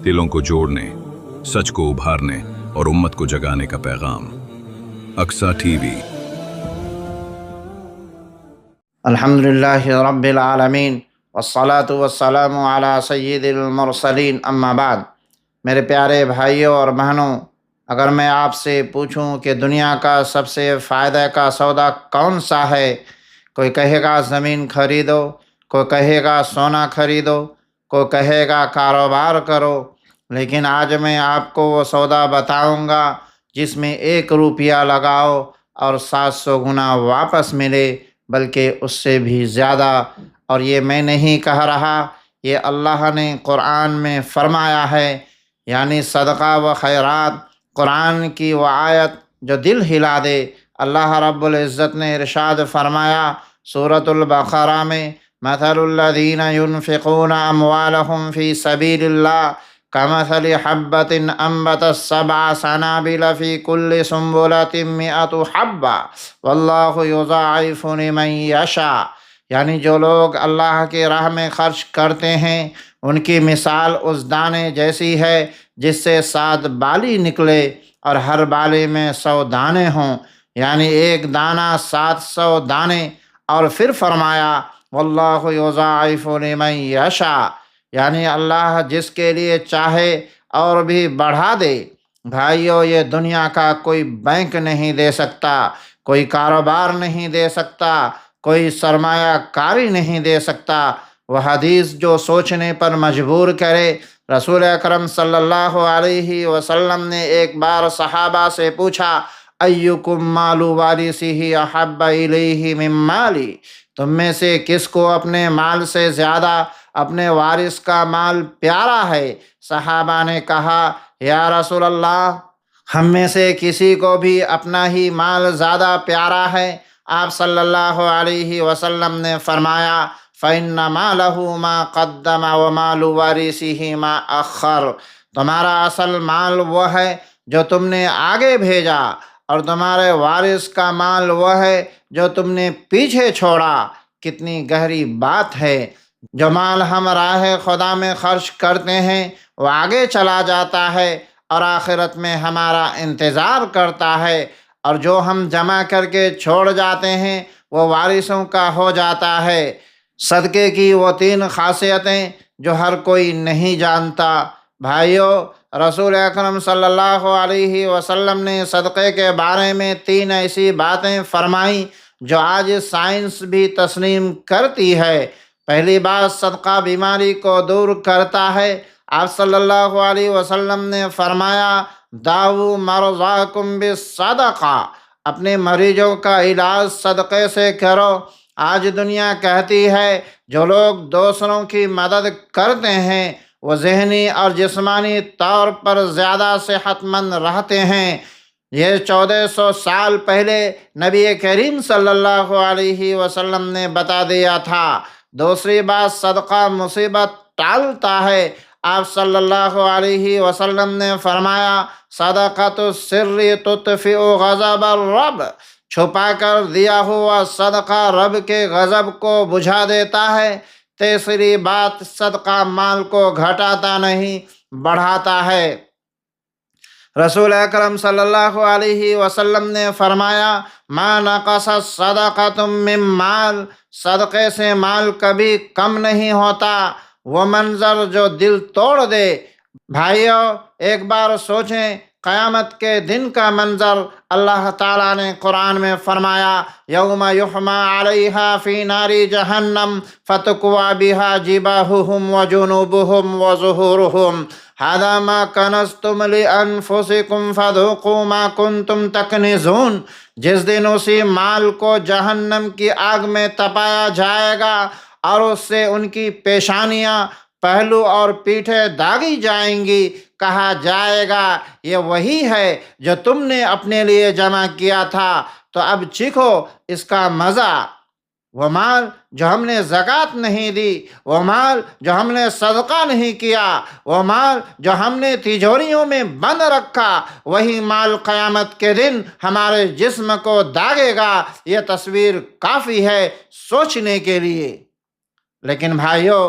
دلوں کو جوڑنے، سچ کو ابھارنے اور امت کو جگانے کا پیغام۔ Aqsa T V. الحمدللہ رب العالمین والصلاة والسلام علی سید المرسلین، اما بعد۔ میرے پیارے بھائیوں اور بہنوں، اگر میں آپ سے پوچھوں کہ دنیا کا سب سے فائدہ کا سودا کون سا ہے، کوئی کہے گا زمین خریدو، کوئی کہے گا سونا خریدو، کوئی کہے گا کاروبار کرو، لیکن آج میں آپ کو وہ سودا بتاؤں گا جس میں 1 روپیہ لگاؤ اور 700 گنا واپس ملے، بلکہ اس سے بھی زیادہ۔ اور یہ میں نہیں کہہ رہا، یہ اللہ نے قرآن میں فرمایا ہے، یعنی صدقہ و خیرات، قرآن کی وہ آیت جو دل ہلا دے۔ اللہ رب العزت نے ارشاد فرمایا سورۃ البقرہ میں، مثل الذین ينفقون اموالهم فی سبیل اللہ کمثل حبۃ انبتت 7 سنابل فی کل سنبلۃ 100 حبۃ واللہ یضاعف لمن یشاء۔ یعنی جو لوگ اللہ کی راہ میں خرچ کرتے ہیں، ان کی مثال اس دانے جیسی ہے جس سے 7 بالی نکلے اور ہر بالی میں 100 دانے ہوں، یعنی ایک دانہ 700 دانے۔ اور پھر فرمایا واللہ یضاعف لمن یشاء، یعنی اللہ جس کے لیے چاہے اور بھی بڑھا دے۔ بھائیو، یہ دنیا کا کوئی بینک نہیں دے سکتا، کوئی کاروبار نہیں دے سکتا، کوئی سرمایہ کاری نہیں دے سکتا۔ وہ حدیث جو سوچنے پر مجبور کرے، رسول اکرم صلی اللہ علیہ وسلم نے ایک بار صحابہ سے پوچھا، ایکم مال وارثہ احب الیہ من مالی، تم میں سے کس کو اپنے مال سے زیادہ اپنے وارث کا مال پیارا ہے؟ صحابہ نے کہا، یا رسول اللہ، ہم میں سے کسی کو بھی اپنا ہی مال زیادہ پیارا ہے۔ آپ صلی اللہ علیہ وسلم نے فرمایا، فَإِنَّ مَالَهُ مَا قَدَّمَ وَمَالُ وَارِثِهِ مَا أَخَّرَ، تمہارا اصل مال وہ ہے جو تم نے آگے بھیجا، اور تمہارے وارث کا مال وہ ہے جو تم نے پیچھے چھوڑا۔ کتنی گہری بات ہے۔ جو مال ہم راہ خدا میں خرچ کرتے ہیں وہ آگے چلا جاتا ہے اور آخرت میں ہمارا انتظار کرتا ہے، اور جو ہم جمع کر کے چھوڑ جاتے ہیں وہ وارثوں کا ہو جاتا ہے۔ صدقے کی وہ 3 خاصیتیں جو ہر کوئی نہیں جانتا۔ بھائیو، رسول اکرم صلی اللہ علیہ وسلم نے صدقے کے بارے میں 3 ایسی باتیں فرمائیں جو آج سائنس بھی تسلیم کرتی ہے۔ پہلی بات، صدقہ بیماری کو دور کرتا ہے۔ آپ صلی اللہ علیہ وسلم نے فرمایا، داؤ مرضاکم بالصدقہ، اپنے مریضوں کا علاج صدقے سے کرو۔ آج دنیا کہتی ہے جو لوگ دوسروں کی مدد کرتے ہیں وہ ذہنی اور جسمانی طور پر زیادہ صحت مند رہتے ہیں۔ یہ 1400 سال پہلے نبی کریم صلی اللہ علیہ وسلم نے بتا دیا تھا۔ دوسری بات، صدقہ مصیبت ٹالتا ہے۔ آپ صلی اللہ علیہ وسلم نے فرمایا، صدقۃ السر تطفئ غضب الرب، چھپا کر دیا ہوا صدقہ رب کے غضب کو بجھا دیتا ہے۔ تیسری بات، صدقہ مال کو گھٹاتا نہیں بڑھاتا ہے۔ رسول اکرم صلی اللہ علیہ وسلم نے فرمایا، ما نقص صدقۃ من مال، صدقے سے مال کبھی کم نہیں ہوتا۔ وہ منظر جو دل توڑ دے۔ بھائیو، ایک بار سوچیں، قیامت کے دن کا منظر۔ اللہ تعالیٰ نے قرآن میں فرمایا، یوم یحمى علیہا فی نار جہنم فتکوی بہا جباہہم وجنوبہم وظہورہم ھذا ما کنزتم لانفسکم فذوقوا ما کنتم تکنزون۔ جس دن اسی مال کو جہنم کی آگ میں تپایا جائے گا اور اس سے ان کی پیشانیاں، پہلو اور پیٹھیں داغی جائیں گی۔ کہا جائے گا، یہ وہی ہے جو تم نے اپنے لیے جمع کیا تھا، تو اب چکھو اس کا مزہ۔ وہ مال جو ہم نے زکوٰۃ نہیں دی، وہ مال جو ہم نے صدقہ نہیں کیا، وہ مال جو ہم نے تجوریوں میں بند رکھا، وہی مال قیامت کے دن ہمارے جسم کو داغے گا۔ یہ تصویر کافی ہے سوچنے کے لیے۔ لیکن بھائیو،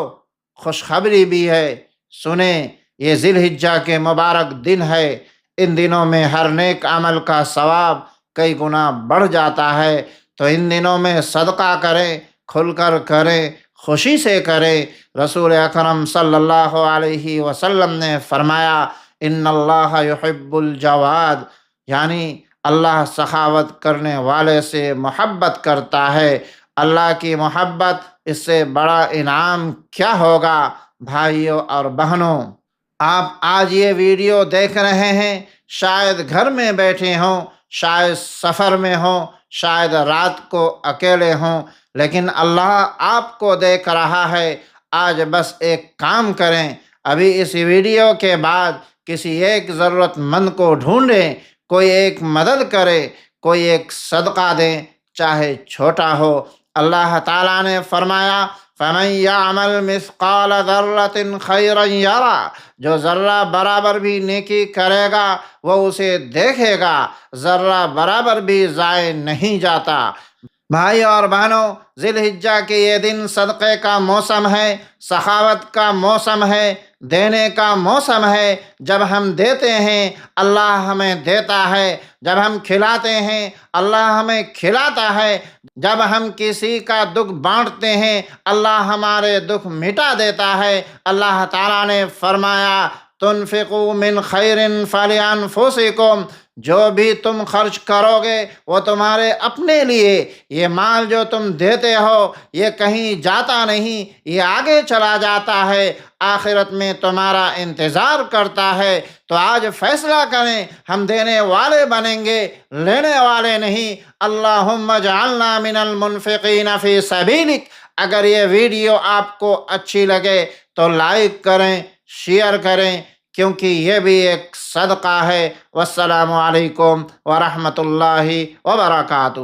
خوشخبری بھی ہے، سنیں، یہ ذی الحجہ کے مبارک دن ہے، ان دنوں میں ہر نیک عمل کا ثواب کئی گنا بڑھ جاتا ہے، تو ان دنوں میں صدقہ کریں، کھل کر کریں، خوشی سے کریں۔ رسول اکرم صلی اللہ علیہ وسلم نے فرمایا ان اللہ یحب الجواد، یعنی اللہ سخاوت کرنے والے سے محبت کرتا ہے۔ اللہ کی محبت اس سے بڑا انعام کیا ہوگا؟ بھائیوں اور بہنوں، آپ آج یہ ویڈیو دیکھ رہے ہیں، شاید گھر میں بیٹھے ہوں، شاید سفر میں ہوں، شاید رات کو اکیلے ہوں، لیکن اللہ آپ کو دیکھ رہا ہے۔ آج بس ایک کام کریں، ابھی اس ویڈیو کے بعد کسی ایک ضرورت مند کو ڈھونڈیں، کوئی ایک مدد کرے، کوئی ایک صدقہ دیں، چاہے چھوٹا ہو۔ اللہ تعالیٰ نے فرمایا فَمَن يَعْمَلْ مِثْقَالَ ذَرَّةٍ خَيْرًا يَرَهُ، جو ذرہ برابر بھی نیکی کرے گا وہ اسے دیکھے گا، ذرہ برابر بھی ضائع نہیں جاتا۔ بھائی اور بہنوں، ذی الحجہ کے یہ دن صدقے کا موسم ہے، سخاوت کا موسم ہے، دینے کا موسم ہے۔ جب ہم دیتے ہیں اللہ ہمیں دیتا ہے، جب ہم کھلاتے ہیں اللہ ہمیں کھلاتا ہے، جب ہم کسی کا دکھ بانٹتے ہیں اللہ ہمارے دکھ مٹا دیتا ہے۔ اللہ تعالیٰ نے فرمایا تنفقوا من خیر فلانفسکم، جو بھی تم خرچ کرو گے وہ تمہارے اپنے لیے، یہ مال جو تم دیتے ہو یہ کہیں جاتا نہیں، یہ آگے چلا جاتا ہے، آخرت میں تمہارا انتظار کرتا ہے۔ تو آج فیصلہ کریں، ہم دینے والے بنیں گے، لینے والے نہیں۔ اللہم اجعلنا من المنفقین فی سبیلک۔ اگر یہ ویڈیو آپ کو اچھی لگے تو لائک کریں، شیئر کریں، کیونکہ یہ بھی ایک صدقہ ہے۔ والسلام علیکم ورحمۃ اللہ وبرکاتہ۔